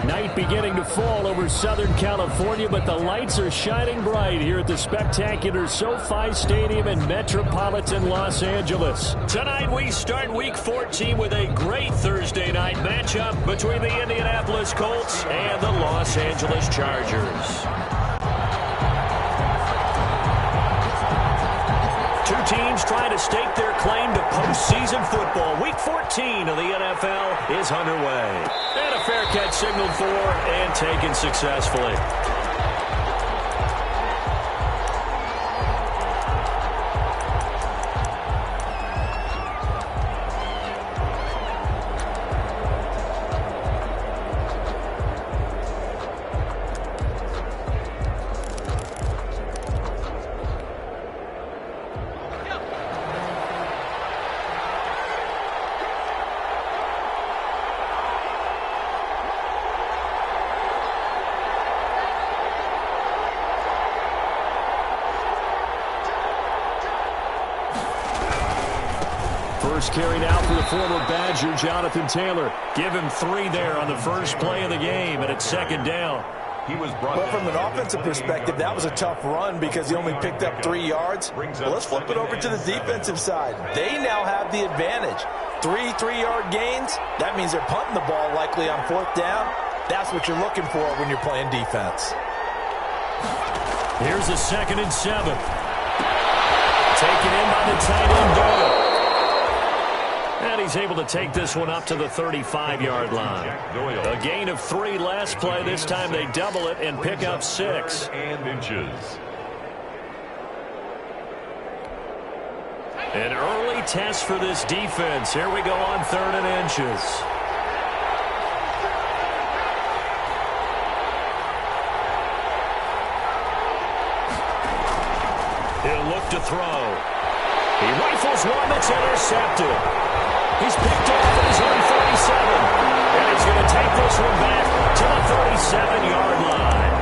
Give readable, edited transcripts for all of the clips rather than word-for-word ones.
Night beginning to fall over Southern California, but the lights are shining bright here at the spectacular SoFi Stadium in metropolitan Los Angeles. Tonight we start Week 14 with a great Thursday night matchup between the Indianapolis Colts and the Los Angeles Chargers. Two teams trying to stake their claim to postseason football. Week 14 of the NFL is underway. And a fair catch signaled for and taken successfully. First carry now for the former Badger, Jonathan Taylor. Give him 3 there on the first play of the game, and it's second down. Well, from an offensive perspective, that was a tough run because he only picked up 3 yards. Well, let's flip it over to the defensive side. They now have the advantage. 3 3-yard gains, that means they're punting the ball likely on 4th down. That's what you're looking for when you're playing defense. Here's a 2nd and 7. Taken in by the tight end, Doyle. And he's able to take this one up to the 35-yard line. A gain of 3 last play. This time they double it and pick up 6. An early test for this defense. Here we go on 3rd and inches. He'll look to throw. He rifles one that's intercepted. He's picked off at his own 37. And he's going to take this one back to the 37-yard line.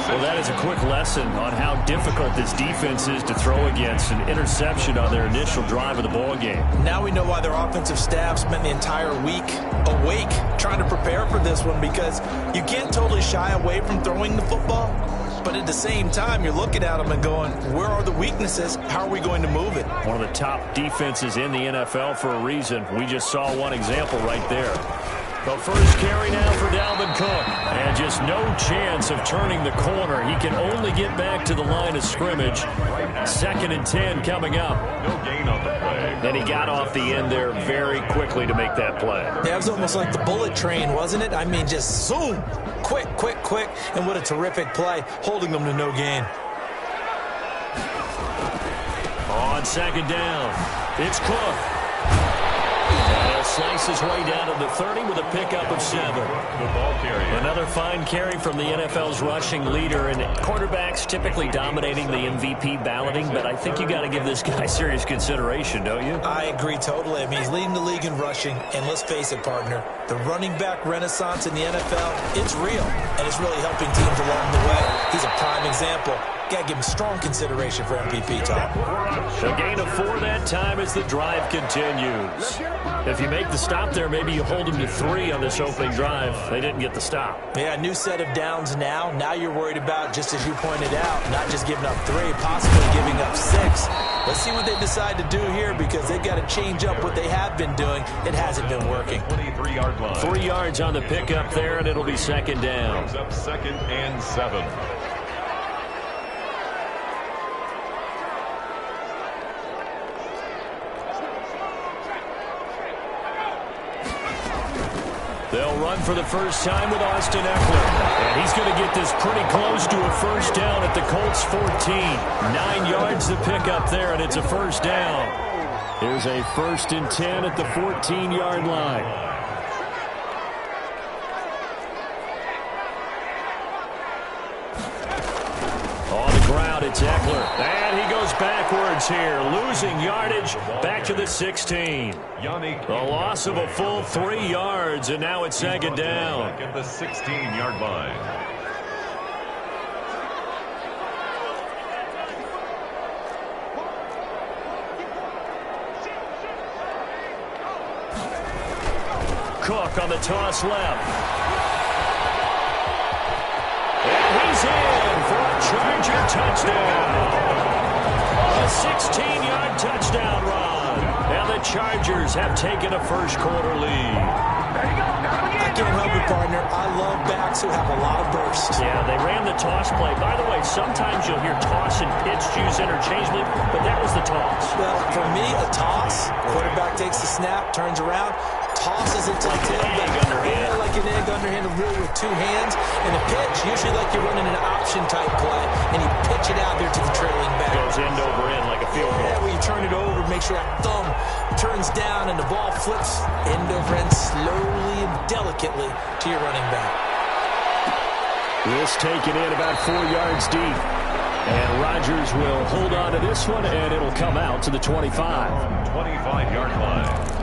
Well, that is a quick lesson on how difficult this defense is to throw against. An interception on their initial drive of the ball game. Now we know why their offensive staff spent the entire week awake trying to prepare for this one, because you can't totally shy away from throwing the football. But at the same time, you're looking at them and going, where are the weaknesses? How are we going to move it? One of the top defenses in the NFL for a reason. We just saw one example right there. The first carry now for Dalvin Cook. And just no chance of turning the corner. He can only get back to the line of scrimmage. 2nd and 10 coming up. No gain on the play. And he got off the end there very quickly to make that play. Yeah, it was almost like the bullet train, wasn't it? I mean, just zoom. Quick, quick, quick. And what a terrific play, holding them to no gain. On 2nd down, it's Cook. And he'll slice his way down to the 30 with a pickup of 7. The ball carrier. Another fine carry from the NFL's rushing leader, and quarterbacks typically dominating the MVP balloting, but I think you got to give this guy serious consideration, don't you? I agree totally. I mean, he's leading the league in rushing, and let's face it, partner, the running back renaissance in the NFL, it's real, and it's really helping teams along the way. He's a prime example. Got to give him strong consideration for MVP, Tom. A gain of 4 that time as the drive continues. If you make the stop there, maybe you hold him to 3 on this opening drive. They didn't get the stop. Yeah, a new set of downs now. Now you're worried about, just as you pointed out, not just giving up 3, possibly giving up 6. Let's see what they decide to do here, because they've got to change up what they have been doing. It hasn't been working. 23-yard line. 3 yards on the pickup there, and it'll be 2nd down. Brings up 2nd and 7. They'll run for the first time with Austin Eckler. And he's going to get this pretty close to a first down at the Colts 14. 9 yards to pick up there, and it's a first down. Here's a 1st and 10 at the 14-yard line. On the ground, it's Eckler. And he goes backwards here, losing yardage back to the 16. A loss of a full 3 yards, and now it's 2nd down. At the 16-yard line. Cook on the toss left. And he's in for a Charger touchdown. A 16-yard touchdown run. And the Chargers have taken a first-quarter lead. I can't help it, partner. I love backs who have a lot of burst. Yeah, they ran the toss play. By the way, sometimes you'll hear toss and pitch used interchangeably, but that was the toss. Well, for me, a toss, quarterback takes the snap, turns around, tosses it to the tailback. Yeah, like an egg underhand, really with two hands. And a pitch, usually like you're running an option-type play, and you pitch it out there to the trailing back. Goes end over end like a field goal. Yeah, where you turn it over, make sure that thumb turns down and the ball flips end over end slowly and delicately to your running back. This taken in about 4 yards deep. And Rodgers will hold on to this one, and it'll come out to the 25. 25-yard line.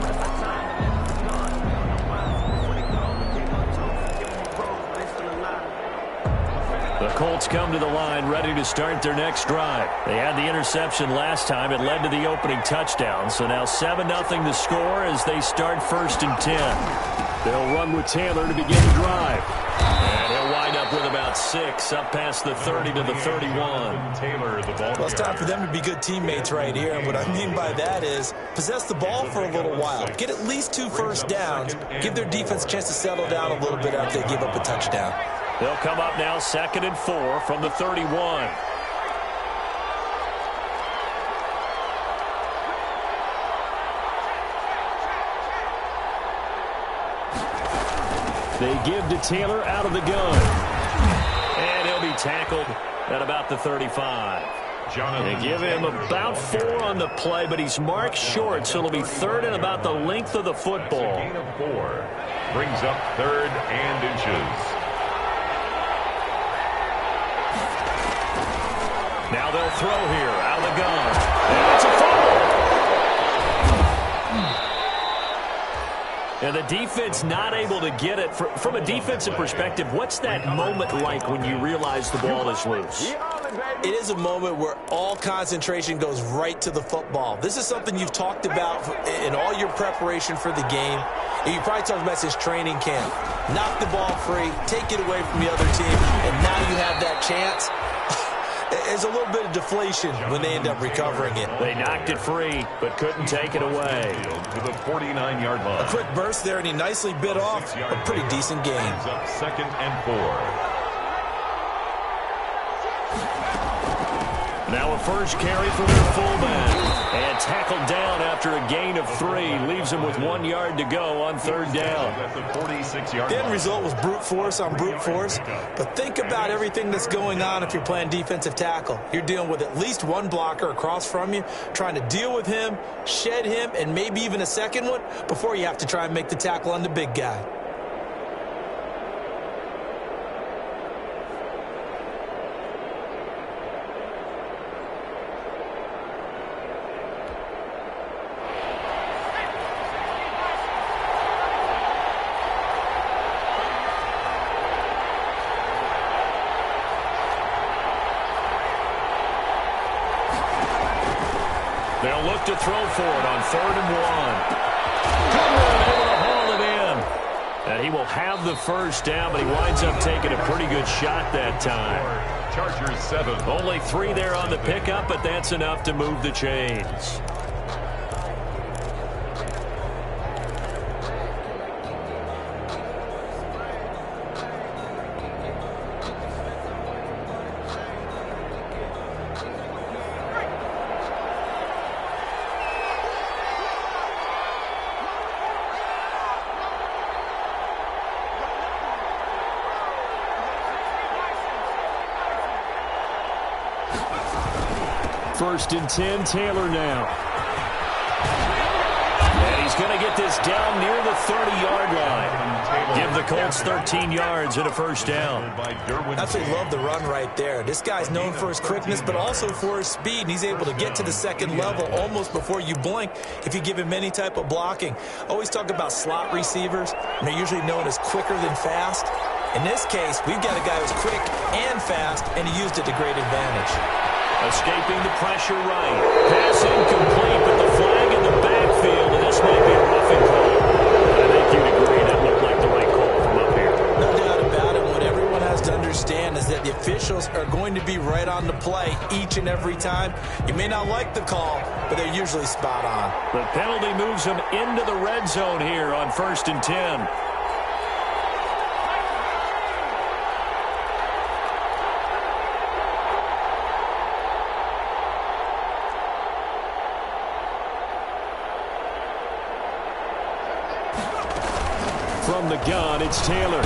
The Colts come to the line ready to start their next drive. They had the interception last time. It led to the opening touchdown. So now 7-0 the score as they start 1st and 10. They'll run with Taylor to begin the drive. And he'll wind up with about 6 up past the 30 to the 31. Taylor, the ball. Well, it's time for them to be good teammates right here. And what I mean by that is possess the ball for a little while. Get at least 2 first downs. Give their defense a chance to settle down a little bit after they give up a touchdown. They'll come up now 2nd and 4 from the 31. They give to Taylor out of the gun. And he'll be tackled at about the 35. They give him about 4 on the play, but he's marked short, so it'll be 3rd and about the length of the football. Gain of 4 brings up 3rd and inches. Now they'll throw here out of the gun. And it's a fumble. And the defense not able to get it. From a defensive perspective, what's that moment like when you realize the ball is loose? It is a moment where all concentration goes right to the football. This is something you've talked about in all your preparation for the game. And you probably talked about since training camp. Knock the ball free, take it away from the other team, and now you have that chance. There's a little bit of deflation when they end up recovering it. They knocked it free, but couldn't take it away. To the 49-yard line. A quick burst there, and he nicely bit off a pretty decent gain. Up 2nd and 4. Now a first carry for their fullback. And tackled down after a gain of 3. Leaves him with 1 yard to go on 3rd down. The end result was brute force on brute force. But think about everything that's going on if you're playing defensive tackle. You're dealing with at least one blocker across from you, trying to deal with him, shed him, and maybe even a second one before you have to try and make the tackle on the big guy. They'll look to throw for it on 3rd and 1. Good run, able to haul it in. And he will have the first down, but he winds up taking a pretty good shot that time. Chargers 7. Only 3 there on the pickup, but that's enough to move the chains. First and 10, Taylor now. And he's going to get this down near the 30-yard line. Give the Colts 13 yards and a first down. Absolutely love the run right there. This guy's known for his quickness, but also for his speed. And he's able to get to the second level almost before you blink if you give him any type of blocking. Always talk about slot receivers, and they're usually known as quicker than fast. In this case, we've got a guy who's quick and fast, and he used it to great advantage. Escaping the pressure right. Pass incomplete, but the flag in the backfield, and this might be a roughing call. I think you'd agree that understand is that the officials are going to be right on the play each and every time. You may not like the call, but they're usually spot on. The penalty moves them into the red zone here on 1st and 10. From the gun, it's Taylor.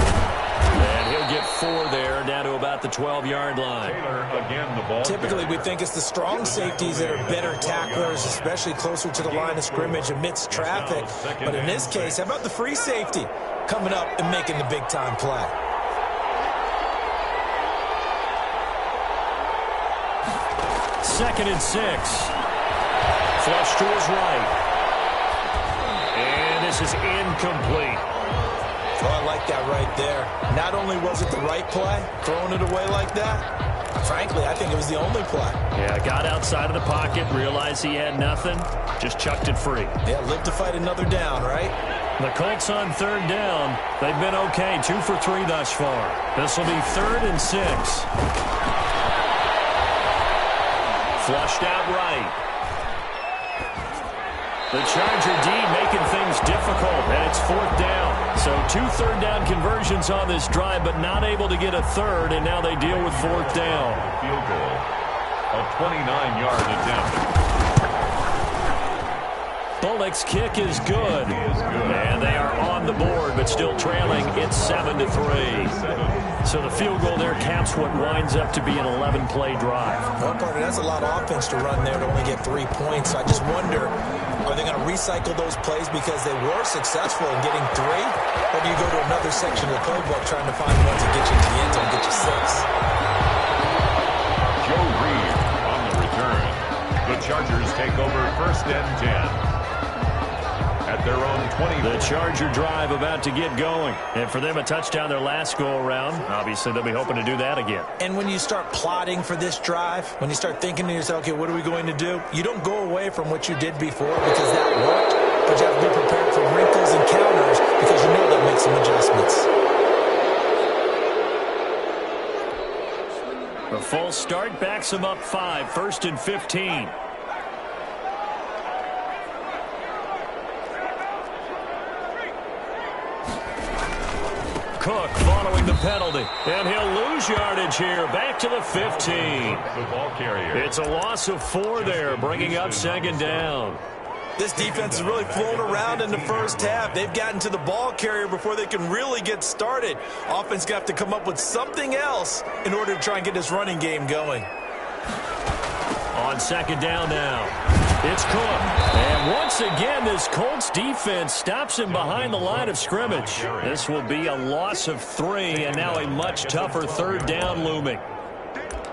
And he'll get 4 there, down to about the 12-yard line. Taylor again, the ball. Typically, we think it's the strong safeties that are better tacklers, especially closer to the line of scrimmage amidst traffic. But in this case, how about the free safety coming up and making the big-time play? Second and 6. Flush to his right. And this is incomplete. Oh, I like that right there. Not only was it the right play, throwing it away like that, frankly, I think it was the only play. Yeah, got outside of the pocket, realized he had nothing, just chucked it free. Yeah, live to fight another down, right? The Colts on 3rd down. They've been okay, 2 for 3 thus far. This will be 3rd and 6. Flushed out right. The Charger D making things difficult, and it's 4th down. So 2 third-down conversions on this drive, but not able to get a third, and now they deal with 4th down. Field goal. A 29-yard attempt. Bullock's kick is good. And they are on the board, but still trailing. It's 7-3. So the field goal there caps what winds up to be an 11-play drive. One part, that's a lot of offense to run there to only get 3 points. I just wonder, are they going to recycle those plays because they were successful in getting 3? Or do you go to another section of the playbook trying to find one to get you to the end zone, get you 6? Joe Reed on the return. The Chargers take over 1st and 10. At their own 20. The Charger drive about to get going. And for them, a touchdown their last go-around. Obviously, they'll be hoping to do that again. And when you start plotting for this drive, when you start thinking to yourself, okay, what are we going to do? You don't go away from what you did before because that worked. But you have to be prepared for wrinkles and counters because you know they'll make some adjustments. The full start backs them up 5, 1st and 15. Cook following the penalty, and he'll lose yardage here, back to the 15. The ball carrier. It's a loss of 4 there, bringing up 2nd down. This defense is really flown around in the first half. They've gotten to the ball carrier before they can really get started. Offense going to have to come up with something else in order to try and get this running game going. On 2nd down now, it's Cook. And once again, this Colts defense stops him behind the line of scrimmage. This will be a loss of 3, and now a much tougher 3rd down looming.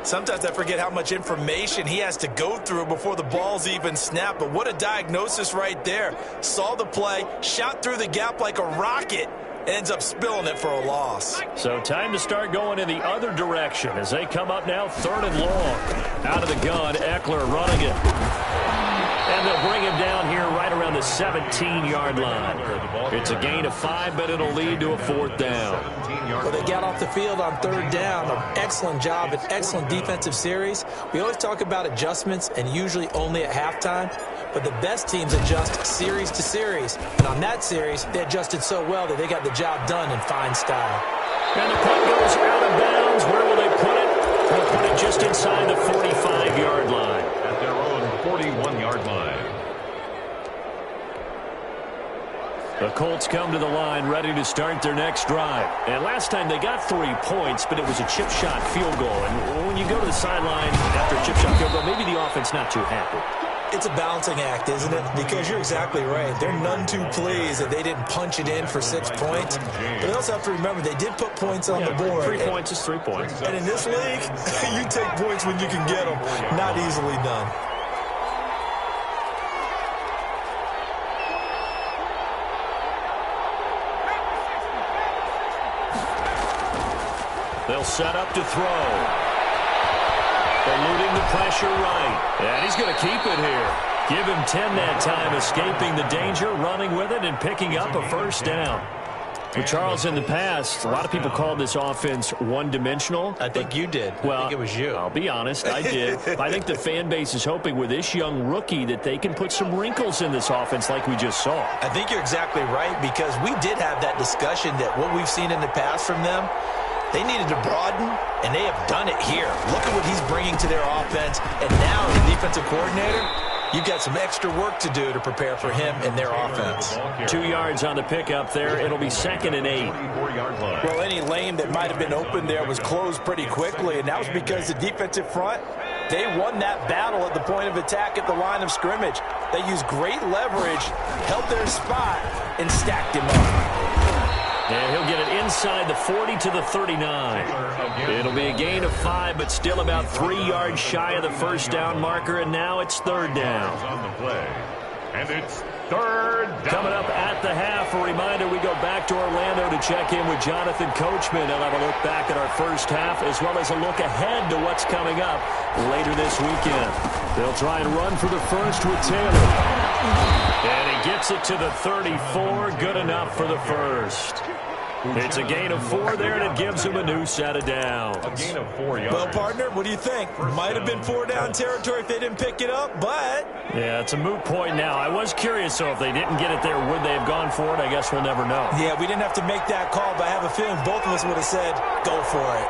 Sometimes I forget how much information he has to go through before the ball's even snapped. But what a diagnosis right there. Saw the play, shot through the gap like a rocket, ends up spilling it for a loss. So time to start going in the other direction as they come up now 3rd and long. Out of the gun, Eckler running it. And they'll bring him down here right around the 17-yard line. It's a gain of 5, but it'll lead to a 4th down. Well, they got off the field on 3rd down. An excellent job, an excellent defensive series. We always talk about adjustments, and usually only at halftime. But the best teams adjust series to series. And on that series, they adjusted so well that they got the job done in fine style. And the punt goes out of bounds. Where will they put it? They'll put it just inside the 45-yard line. At their own 41-yard line. The Colts come to the line ready to start their next drive. And last time they got 3 points, but it was a chip shot field goal. And when you go to the sideline after a chip shot field goal, maybe the offense not too happy. It's a balancing act, isn't it? Because you're exactly right. They're none too pleased that they didn't punch it in for 6 points. But they also have to remember they did put points on the board. 3 points is 3 points. And in this league, you take points when you can get them. Not easily done. They'll set up to throw. Eluding the pressure right. And he's going to keep it here. Give him 10 that time, escaping the danger, running with it, and picking up a 1st down. Well, Charles, in the past, a lot of people called this offense one-dimensional. I think you did. Well, I think it was you. I'll be honest, I did. I think the fan base is hoping with this young rookie that they can put some wrinkles in this offense like we just saw. I think you're exactly right, because we did have that discussion that what we've seen in the past from them, they needed to broaden, and they have done it here. Look at what he's bringing to their offense, and now the defensive coordinator, you've got some extra work to do to prepare for him and their offense. 2 yards on the pickup there. It'll be 2nd and 8. Well, any lane that might have been open there was closed pretty quickly, and that was because the defensive front, they won that battle at the point of attack at the line of scrimmage. They used great leverage, held their spot, and stacked him up. And he'll get it inside the 40 to the 39. It'll be a gain of 5, but still about 3 yards shy of the first down marker, and now it's 3rd down. On the play. And it's 3rd down. Coming up at the half, a reminder, we go back to Orlando to check in with Jonathan Coachman. He'll have a look back at our first half, as well as a look ahead to what's coming up later this weekend. They'll try and run for the first with Taylor. And he gets it to the 34, good enough for the first. It's a gain of 4 there, and it gives him a new set of downs. A gain of 4 yards. Well, partner, what do you think? Might have been 4-down territory if they didn't pick it up, but... Yeah, it's a moot point now. I was curious, so if they didn't get it there, would they have gone for it? I guess we'll never know. Yeah, we didn't have to make that call, but I have a feeling both of us would have said, go for it.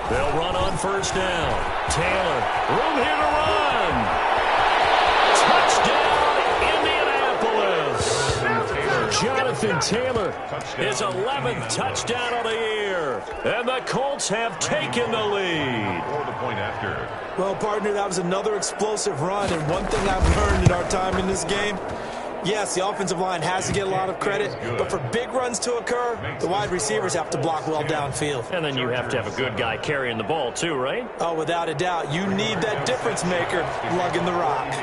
They'll run on first down. Taylor, room here to run. Touchdown, Indianapolis. Jonathan Taylor, his 11th touchdown of the year. And the Colts have taken the lead. Or the point after. Well, partner, that was another explosive run, and one thing I've learned in our time in this game, yes, the offensive line has to get a lot of credit, but for big runs to occur, the wide receivers have to block well downfield. And then you have to have a good guy carrying the ball too, right? Oh, without a doubt. You need that difference maker lugging the rock.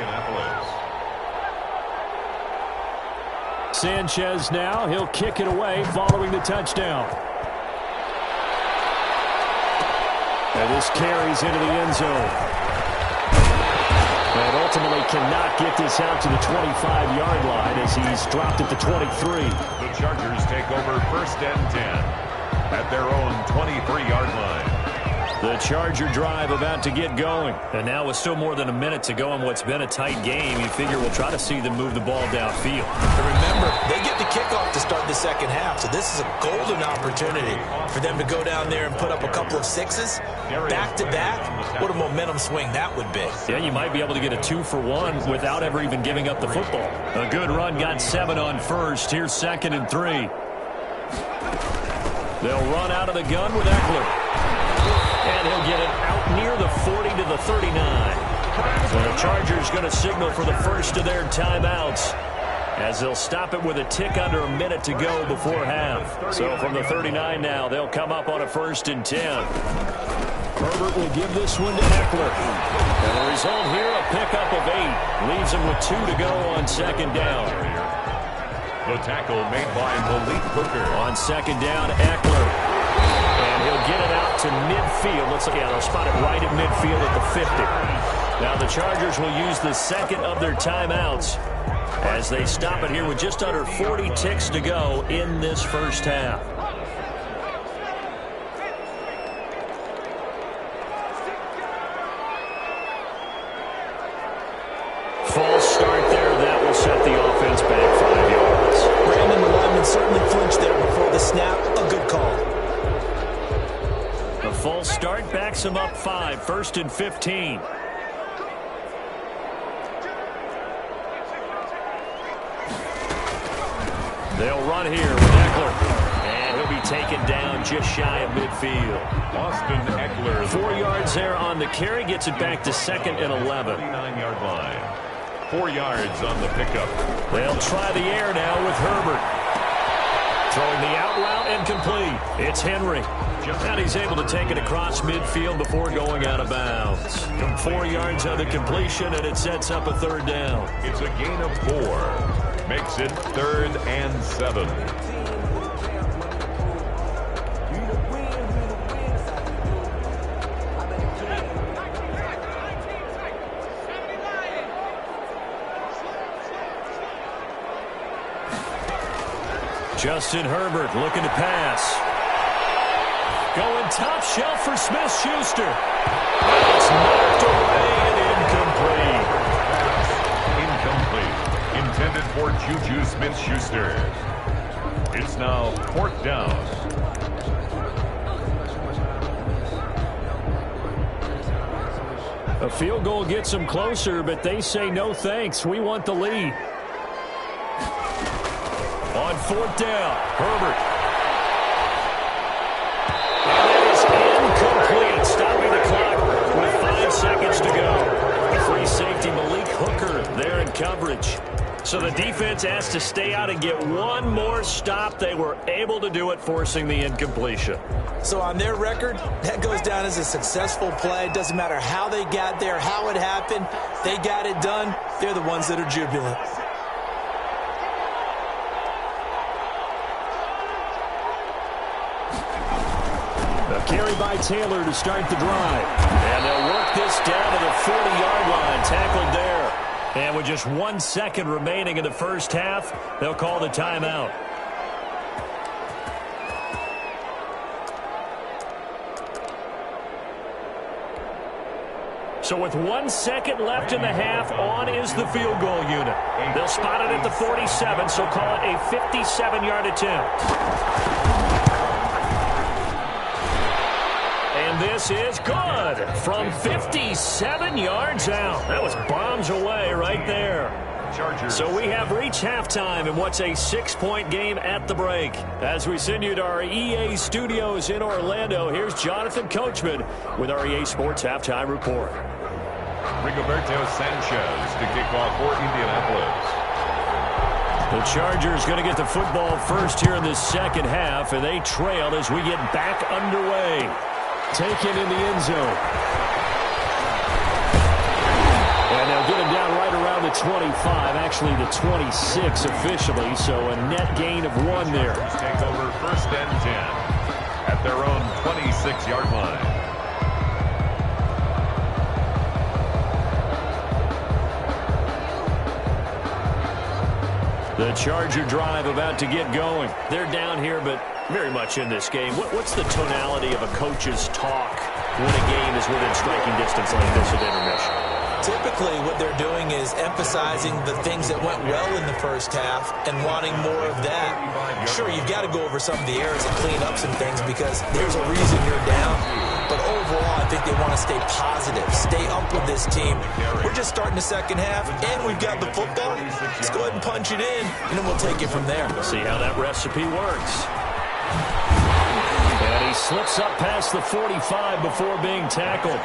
Sanchez now, he'll kick it away following the touchdown. And this carries into the end zone. And ultimately cannot get this out to the 25-yard line as he's dropped at the 23. The Chargers take over 1st and 10 at their own 23-yard line. The Charger drive about to get going. And now with still more than a minute to go in what's been a tight game, you figure we'll try to see them move the ball downfield. And remember, they get the kickoff to start the second half, so this is a golden opportunity for them to go down there and put up a couple of sixes back-to-back. What a momentum swing that would be. Yeah, you might be able to get a 2-for-1 without ever even giving up the football. A good run, got 7 on first. Here's 2nd and 3. They'll run out of the gun with Eckler. And he'll get it out near the 40 to the 39. So the Chargers going to signal for the first of their timeouts, as they'll stop it with a tick under a minute to go before half. So from the 39 now, they'll come up on a 1st and 10. Herbert will give this one to Eckler. And the result here, a pickup of 8. Leaves him with 2 to go on 2nd down. The tackle made by Malik Hooker. On 2nd down, Eckler. And he'll get it out to midfield. Looks like, yeah, they'll spot it right at midfield at the 50. Now the Chargers will use the 2nd of their timeouts as they stop it here with just under 40 ticks to go in this first half. False start there. That will set the offense back 5 yards. Brandon, the lineman certainly flinched there before the snap. A good call. The false start backs him up 5. 1st and 15. They'll run here with Eckler. And he'll be taken down just shy of midfield. Austin Eckler. 4 yards there on the carry. Gets it back to 2nd and 11. 39-yard line. 4 yards on the pickup. They'll try the air now with Herbert. Throwing the out route and complete. It's Henry. And he's able to take it across midfield before going out of bounds. 4 yards on the completion, and it sets up a 3rd down. It's a gain of 4. Makes it 3rd and 7. Justin Herbert looking to pass. Going top shelf for Smith-Schuster. It's knocked away and incomplete. Incomplete. Intended for Juju Smith-Schuster. It's now 4th down. A field goal gets them closer, but they say no thanks. We want the lead. On 4th down, Herbert. And that is incomplete, stopping the clock with 5 seconds to go. The free safety Malik Hooker there in coverage. So the defense has to stay out and get one more stop. They were able to do it, forcing the incompletion. So on their record, that goes down as a successful play. It doesn't matter how they got there, how it happened. They got it done. They're the ones that are jubilant. A carry by Taylor to start the drive. And they'll work this down to the 40-yard line, tackled there. And with just 1 second remaining in the first half, they'll call the timeout. So with 1 second left in the half, on is the field goal unit. They'll spot it at the 47, so call it a 57-yard attempt. And this is good from 57 yards out. That was bombs away right there. Chargers. So we have reached halftime in what's a 6-point game at the break. As we send you to our EA studios in Orlando, here's Jonathan Coachman with our EA Sports Halftime Report. Rigoberto Sanchez to kick off for Indianapolis. The Chargers going to get the football first here in this second half, and they trail as we get back underway. Taken in the end zone. And they'll get him down right around the 25, actually the 26 officially, so a net gain of 1 there. Take over 1st and 10 at their own 26-yard line. The Charger drive about to get going. They're down here, but very much in this game. What's the tonality of a coach's talk when a game is within striking distance like this at intermission? Typically, what they're doing is emphasizing the things that went well in the first half and wanting more of that. Sure, you've got to go over some of the errors and clean up some things because there's a reason you're down. But overall, I think they want to stay positive, stay up with this team. We're just starting the second half, and we've got the football. Let's go ahead and punch it in, and then we'll take it from there. See how that recipe works. And he slips up past the 45 before being tackled.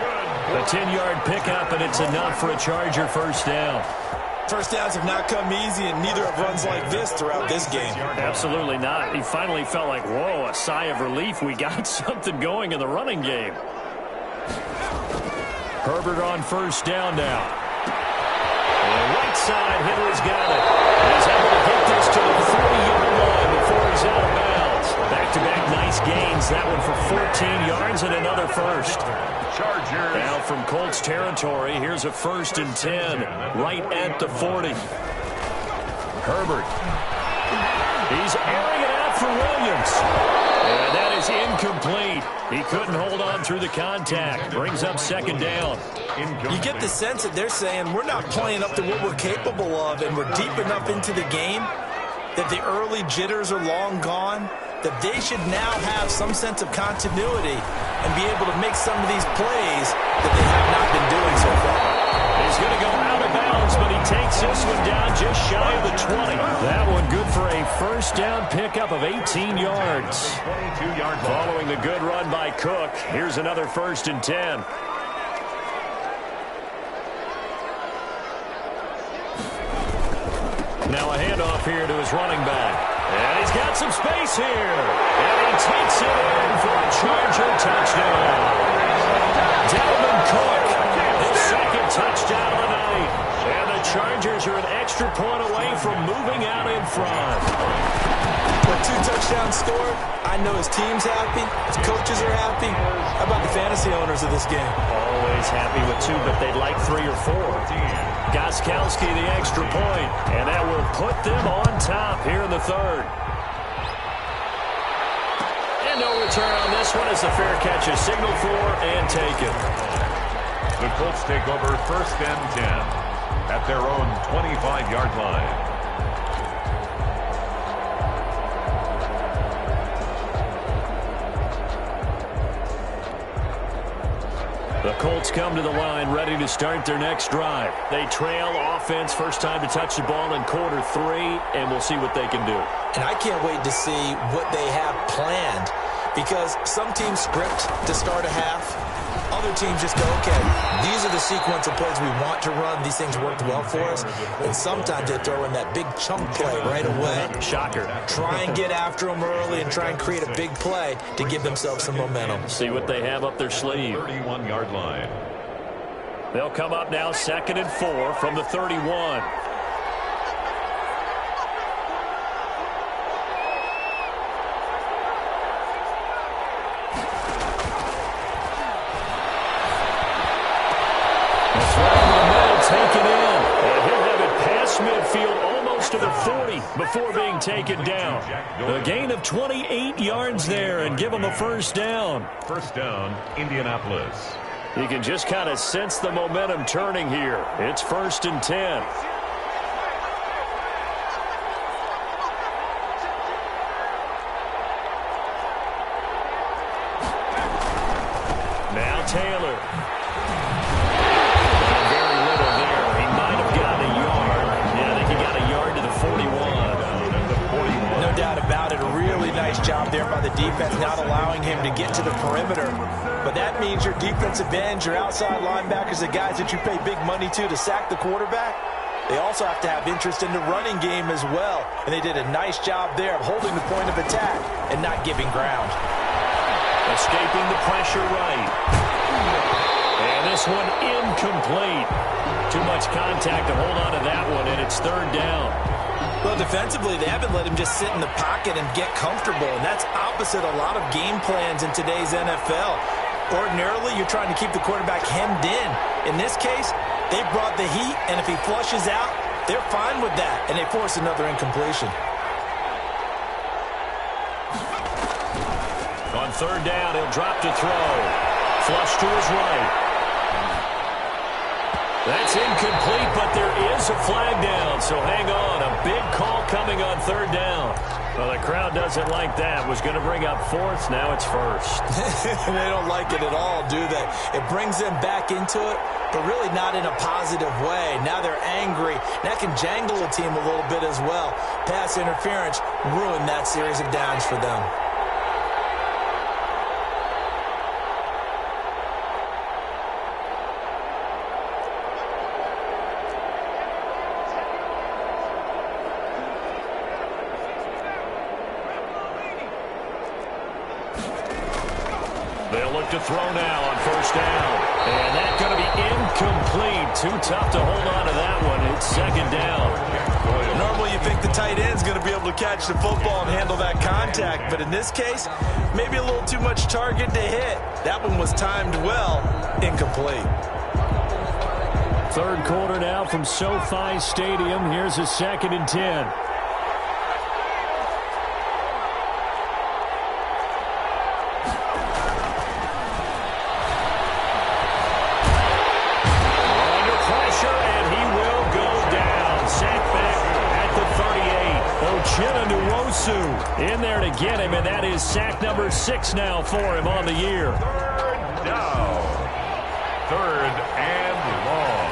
A 10-yard pickup, and it's enough for a Charger first down. First downs have not come easy, and neither have runs like this throughout this game. Absolutely not. He finally felt like, whoa, a sigh of relief. We got something going in the running game. Herbert on first down now. On the right side, Henry's got it. He's able to get this to the 40-yard line before he's out of bounds. Back-to-back nice gains. That one for 14 yards and another first. Chargers. Now from Colts territory, here's a 1st and 10 right at the 40. Herbert. He's airing it out for Williams. And that is incomplete. He couldn't hold on through the contact. Brings up 2nd down. You get the sense that they're saying we're not playing up to what we're capable of, and we're deep enough into the game that the early jitters are long gone, that they should now have some sense of continuity and be able to make some of these plays that they have not been doing so far. He's going to go out of bounds, but he takes this one down just shy of the 20. That one good for a first down pickup of 18 yards. 22-yard Following the good run by Cook, here's another 1st and 10. Now a handoff here to his running back. And he's got some space here. And he takes it in for a Charger touchdown. Dalvin Cook, his 2nd touchdown of the night. And the Chargers are an extra point away from moving out in front. With 2 touchdowns scored, I know his team's happy, his coaches are happy. How about the fantasy owners of this game? Always happy with 2, but they'd like 3 or 4. Gostkowski the extra point, and that will put them on top here in the 3rd. no return on this one as the fair catch is signaled for and taken. The Colts take over 1st and 10 at their own 25-yard line. The Colts come to the line ready to start their next drive. They trail offense, first time to touch the ball in quarter 3, and we'll see what they can do. And I can't wait to see what they have planned, because some teams script to start a half. Other teams just go, okay, these are the sequence of plays we want to run. These things worked well for us. And sometimes they throw in that big chunk play right away. Shocker. Try and get after them early and try and create a big play to give themselves some momentum. See what they have up their sleeve. 31-yard line. They'll come up now 2nd and 4 from the 31. Taken in, and he'll have it past midfield almost to the 40 before being taken down. A gain of 28 yards there and give them a first down. First down, Indianapolis. You can just kind of sense the momentum turning here. It's 1st and 10. Now Taylor. Job there by the defense, not allowing him to get to the perimeter. But that means your defensive ends, your outside linebackers, the guys that you pay big money to sack the quarterback, they also have to have interest in the running game as well. And they did a nice job there of holding the point of attack and not giving ground. Escaping the pressure right. And this one incomplete. Too much contact to hold on to that one, and it's 3rd down. Well, defensively, they haven't let him just sit in the pocket and get comfortable, and that's opposite a lot of game plans in today's NFL. Ordinarily, you're trying to keep the quarterback hemmed in. In this case, they brought the heat, and if he flushes out, they're fine with that, and they force another incompletion. On 3rd down, he'll drop to throw. Flush to his right. That's incomplete, but there is a flag down, so hang on. A big call coming on 3rd down. Well, the crowd doesn't like that. Was going to bring up 4th. Now it's 1st. They don't like it at all, do they? It brings them back into it, but really not in a positive way. Now they're angry. That can jangle a team a little bit as well. Pass interference ruined that series of downs for them. They'll look to throw now on 1st down. And that's going to be incomplete. Too tough to hold on to that one. It's 2nd down. Normally you think the tight end's going to be able to catch the football and handle that contact. But in this case, maybe a little too much target to hit. That one was timed well. Incomplete. 3rd quarter now from SoFi Stadium. Here's a 2nd and 10. In there to get him, and that is sack number 6 now for him on the year. 3rd down. 3rd and long.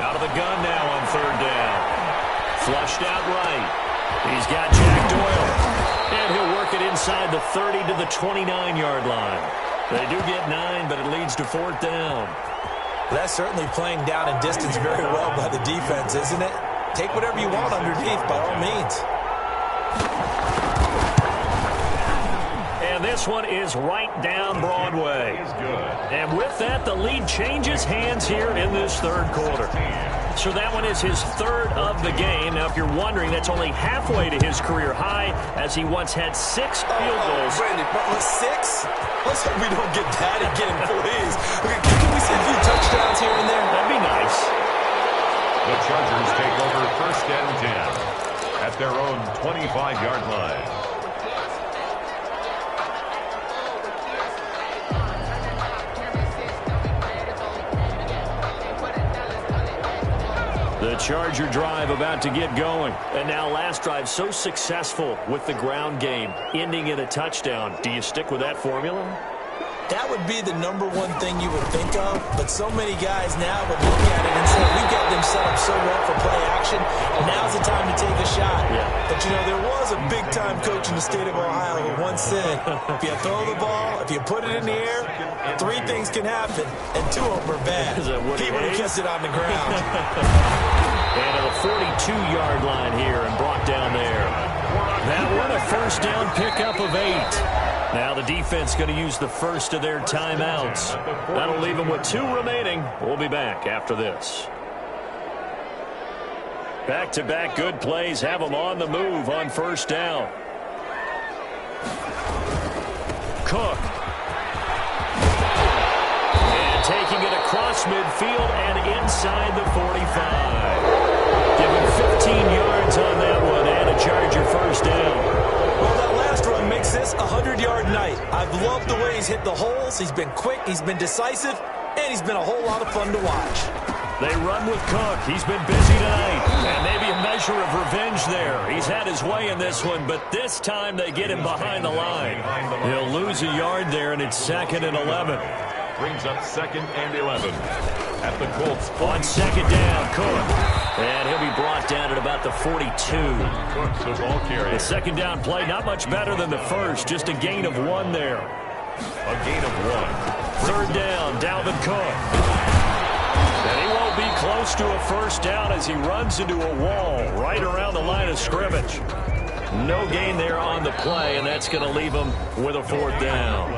Out of the gun now on 3rd down. Flushed out right. He's got Jack Doyle. And he'll work it inside the 30 to the 29-yard line. They do get 9, but it leads to 4th down. That's certainly playing down and distance very well by the defense, isn't it? Take whatever you want underneath, by all means. And this one is right down Broadway. And with that, the lead changes hands here in this 3rd quarter. So that one is his third of the game. Now, if you're wondering, that's only halfway to his career high, as he once had 6 field goals. Brandon, but 6? Let's hope we don't get that again, please. Okay, can we see a few touchdowns here and there? That'd be nice. The Chargers take over first and 10 at their own 25-yard line. The Charger drive about to get going. And now last drive so successful with the ground game, ending in a touchdown. Do you stick with that formula? That would be the #1 thing you would think of, but so many guys now would look at it and say, we've got them set up so well for play action, now's the time to take a shot. Yeah. But, you know, there was a big-time coach in the state of Ohio who once said, if you throw the ball, if you put it in the air, 3 things can happen, and 2 of them are bad. He would have kept it on the ground. And to the 42-yard line here and brought down there. That one a first down pickup of 8. Now the defense going to use the first of their timeouts. That'll leave them with 2 remaining. We'll be back after this. Back-to-back good plays have them on the move on first down. Cook. And taking it across midfield and inside the 45. Give him 15 yards on that one and a Charger first down. Well, that last run makes this a 100-yard night. I've loved the way he's hit the holes. He's been quick, he's been decisive, and he's been a whole lot of fun to watch. They run with Cook. He's been busy tonight. And maybe a measure of revenge there. He's had his way in this one, but this time they get him behind the line. He'll lose a yard there, and it's 2nd and 11. Brings up 2nd and 11 at the Colts. On 2nd down, Cook. And he'll be brought down at about the 42. Cook's the ball carrier. The 2nd down play, not much better than the first. Just a gain of 1 there. A gain of 1. 3rd down, Dalvin Cook. And he won't be close to a first down as he runs into a wall right around the line of scrimmage. No gain there on the play, and that's going to leave him with a 4th down.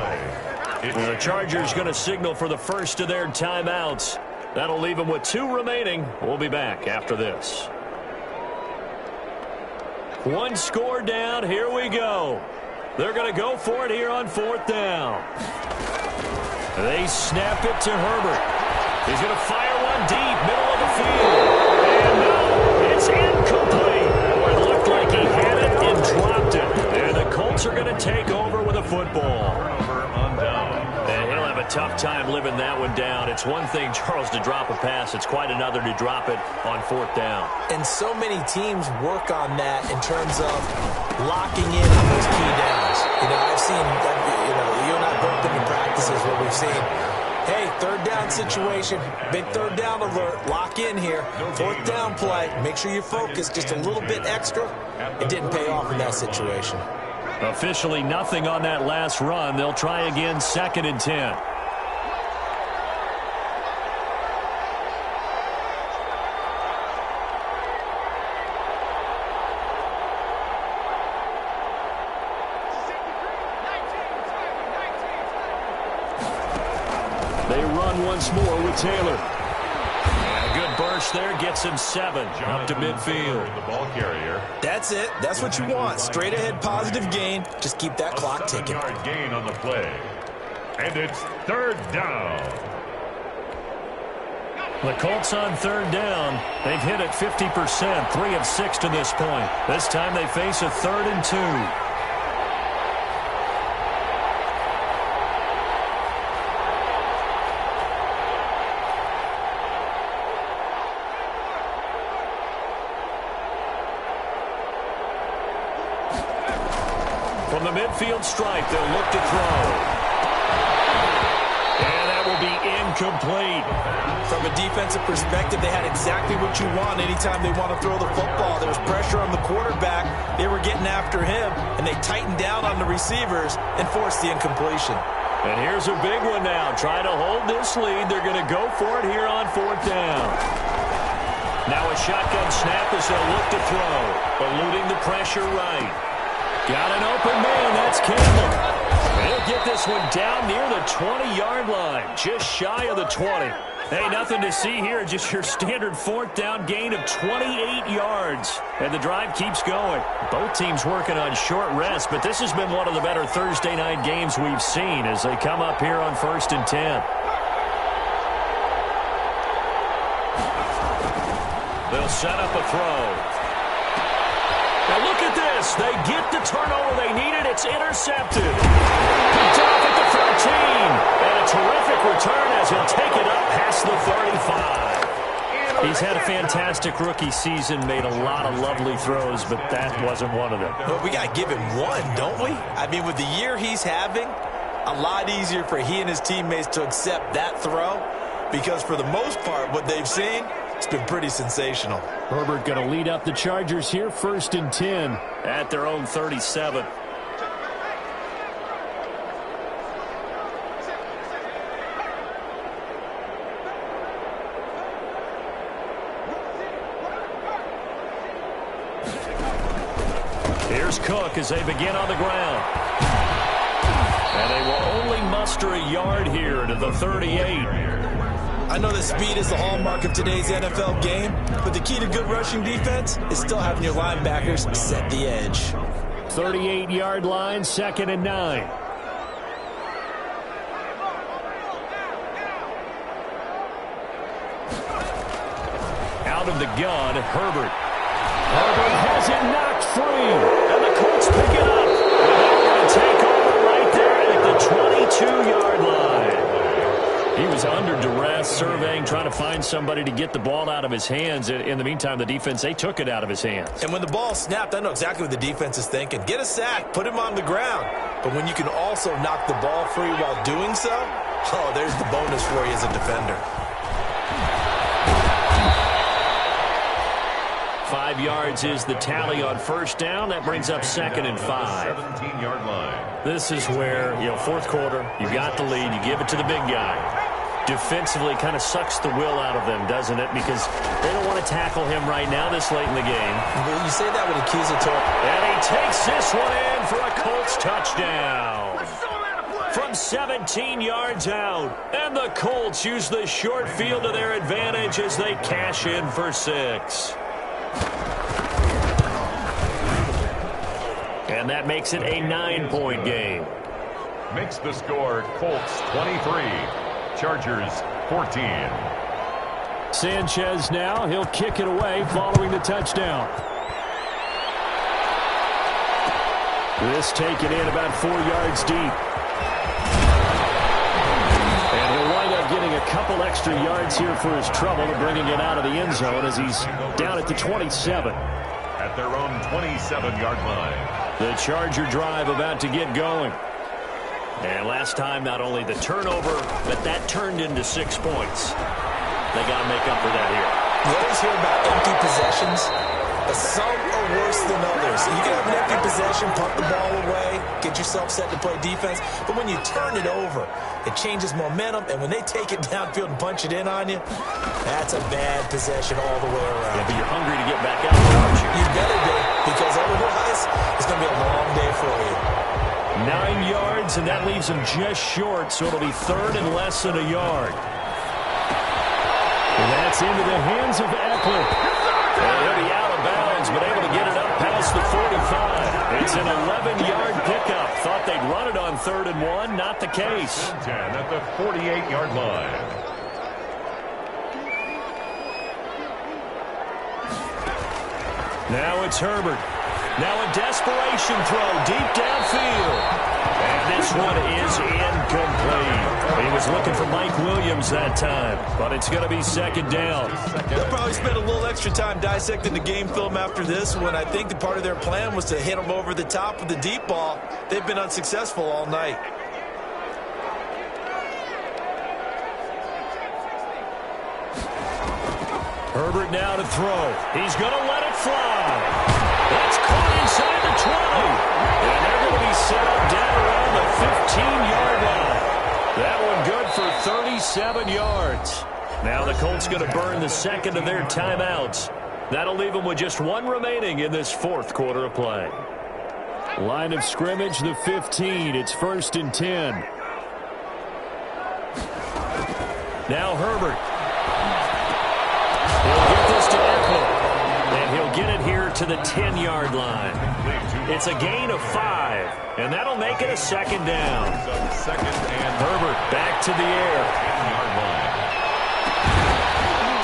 The Chargers going to signal for the first of their timeouts. That'll leave them with 2 remaining. We'll be back after this. 1 score down. Here we go. They're going to go for it here on 4th down. They snap it to Herbert. He's going to fire one deep, middle of the field. And no, it's incomplete. Boy, it looked like he had it and dropped it. And the Colts are going to take over with a football. Turnover on down. And he'll have a tough time living that one down. It's one thing, Charles, to drop a pass. It's quite another to drop it on 4th down. And so many teams work on that in terms of locking in on those key downs. You know, I've seen, you and I both been in practices where we've seen, hey, 3rd down situation, big 3rd down alert, lock in here, 4th down play, make sure you focus just a little bit extra. It didn't pay off in that situation. Officially nothing on that last run. They'll try again, 2nd and 10. They run once more with Taylor. And a good burst there gets him 7 up to midfield. The ball carrier. That's it. That's what you want. Straight ahead positive gain. Just keep that clock ticking. 7-yard gain on the play. And it's 3rd down. The Colts on 3rd down. They've hit it 50%, 3 of 6 to this point. This time they face a 3rd and 2. From the midfield stripe, they'll look to throw. And that will be incomplete. From a defensive perspective, they had exactly what you want anytime they want to throw the football. There was pressure on the quarterback. They were getting after him, and they tightened down on the receivers and forced the incompletion. And here's a big one now. Try to hold this lead. They're going to go for it here on 4th down. Now a shotgun snap as they'll look to throw. Eluding the pressure right. Got an open man. That's Campbell. He'll get this one down near the 20-yard line. Just shy of the 20. Hey, nothing to see here. Just your standard fourth down gain of 28 yards. And the drive keeps going. Both teams working on short rest, but this has been one of the better Thursday night games we've seen as they come up here on 1st and 10. They'll set up a throw. Now look at this. They get the turnover they needed. It's intercepted. Picked off at the 13. And a terrific return as he'll take it up past the 35. He's had a fantastic rookie season, made a lot of lovely throws, but that wasn't one of them. Well, we got to give him one, don't we? I mean, with the year he's having, a lot easier for he and his teammates to accept that throw because for the most part, what they've seen, it's been pretty sensational. Herbert going to lead up the Chargers here, 1st and 10 at their own 37. Here's Cook as they begin on the ground. And they will only muster a yard here to the 38. I know that speed is the hallmark of today's NFL game, but the key to good rushing defense is still having your linebackers set the edge. 38-yard line, 2nd and 9. Out of the gun, Herbert. Herbert has it knocked free, and the Colts pick it up. And they're going to take over right there at the 22-yard line. He was under duress, surveying, trying to find somebody to get the ball out of his hands. In the meantime, the defense, they took it out of his hands. And when the ball snapped, I know exactly what the defense is thinking. Get a sack, put him on the ground. But when you can also knock the ball free while doing so, oh, there's the bonus for you as a defender. 5 yards is the tally on 1st down. That brings up 2nd and 5. 17-yard line. This is where, 4th quarter, you got the lead, you give it to the big guy. Defensively kind of sucks the will out of them, doesn't it? Because they don't want to tackle him right now this late in the game. Well, you say that with accusatory. And he takes this one in for a Colts touchdown. From 17 yards out. And the Colts use the short field to their advantage as they cash in for 6. And that makes it a 9-point game. Makes the score Colts 23, Chargers 14. Sanchez now, he'll kick it away following the touchdown. This taken in about 4 yards deep. And he'll wind up getting a couple extra yards here for his trouble and bringing it out of the end zone as he's down at the 27. At their own 27-yard line. The Charger drive about to get going. And last time, not only the turnover, but that turned into 6 points. They got to make up for that here. You always hear about empty possessions, but some are worse than others. You can have an empty possession, punt the ball away, get yourself set to play defense, but when you turn it over, it changes momentum, and when they take it downfield and punch it in on you, that's a bad possession all the way around. Yeah, but you're hungry to get back out there, aren't you? You better be, because otherwise, it's going to be a long day for you. 9 yards, and that leaves him just short, so it'll be 3rd and less than a yard. And that's into the hands of Eckler. And he'll be out of bounds, but able to get it up past the 45. It's an 11-yard pickup. Thought they'd run it on 3rd and 1. Not the case. 10 at the 48-yard line. Now it's Herbert. Now a desperation throw deep downfield. And this one is incomplete. He was looking for Mike Williams that time, but it's going to be 2nd down. They'll probably spend a little extra time dissecting the game film after this one. I think the part of their plan was to hit him over the top with the deep ball. They've been unsuccessful all night. Herbert now to throw. He's going to let it fly. It's caught inside the 20. And they're going to be set up down around the 15-yard line. That one good for 37 yards. Now the Colts going to burn the 2nd of their timeouts. That'll leave them with just 1 remaining in this 4th quarter of play. Line of scrimmage, the 15. It's 1st and 10. Now Herbert. get it here to the 10-yard line. It's a gain of 5, and that'll make it a second down. Herbert back to the air.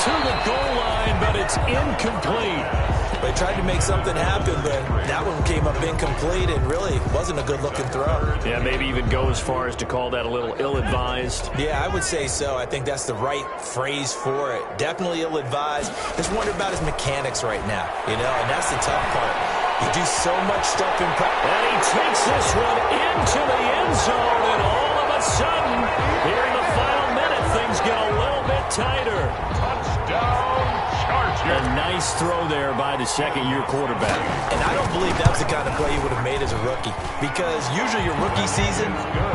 To the goal line, but it's incomplete. They tried to make something happen, but that one came up incomplete and really wasn't a good-looking throw. Yeah, maybe even go as far as to call that a little ill-advised. Yeah, I would say so. I think that's the right phrase for it. Definitely ill-advised. Just wonder about his mechanics right now, and that's the tough part. You do so much stuff in practice. And he takes this one into the end zone, and all of a sudden, here in the final minute, things get a little bit tighter. Touchdown, Chargers. A nice throw there by the second-year quarterback. And I don't believe that's the kind of play he would have made as a rookie, because usually your rookie season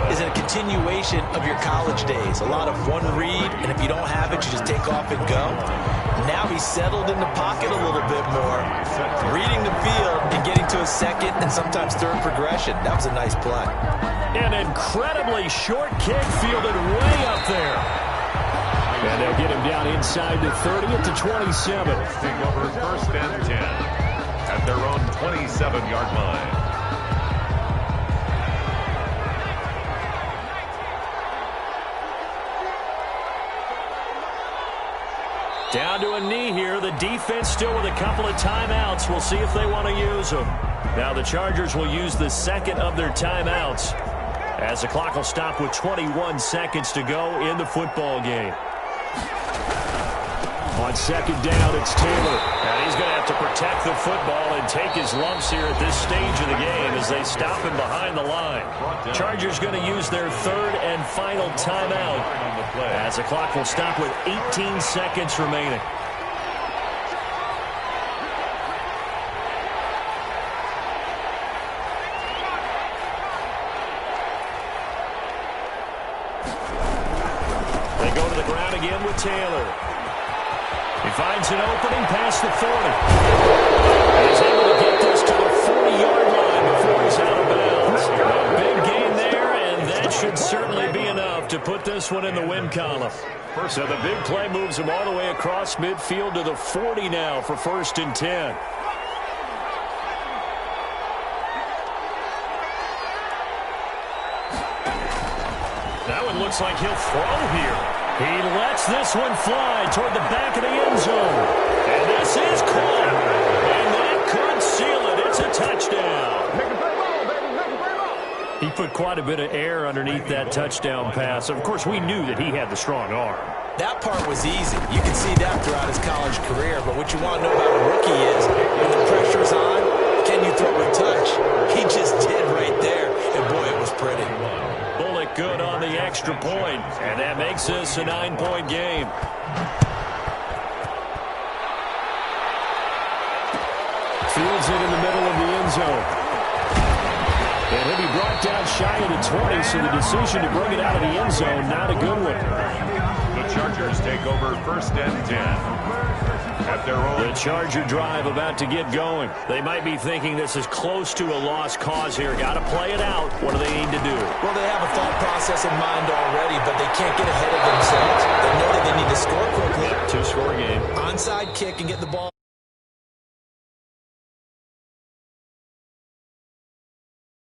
is a continuation of your college days. A lot of one read, and if you don't have it, you just take off and go. Now he's settled in the pocket a little bit more, reading the field and getting to a second and sometimes third progression. That was a nice play. An incredibly short kick fielded way up there. And they'll get him down inside the 30 at the 27. Take over first and 10 at their own 27-yard line. Down to a knee here. The defense still with a couple of timeouts. We'll see if they want to use them. Now the Chargers will use the second of their timeouts as the clock will stop with 21 seconds to go in the football game. On second down, it's Taylor. And he's going to have to protect the football and take his lumps here at this stage of the game as they stop him behind the line. Chargers going to use their third and final timeout as the clock will stop with 18 seconds remaining. They go to the ground again with Taylor. He finds an opening past the 40. And he's able to get this to the 40-yard line before he's out of bounds. A big gain there, and that should certainly be enough to put this one in the win column. So the big play moves him all the way across midfield to the 40 now for first and 10. That one looks like he'll throw here. He lets this one fly toward the back of the end zone. And this is caught. And that could seal it. It's a touchdown. He put quite a bit of air underneath that touchdown pass. Of course, we knew that he had the strong arm. That part was easy. You can see that throughout his college career. But what you want to know about a rookie is when the pressure's on, can you throw a touch? He just did right there. And, boy, it was pretty. Bullock good on the extra point, and that makes this a 9-point game. Fields it in the middle of the end zone. And he'll be brought down shy of the 20, so the decision to bring it out of the end zone, not a good one. The Chargers take over first and 10. At their own. The Charger drive about to get going. They might be thinking this is close to a lost cause here. Got to play it out. What do they need to do? Well, they have a thought process in mind already, but they can't get ahead of themselves. They know that they need to score quickly. Two-score game. Onside kick and get the ball.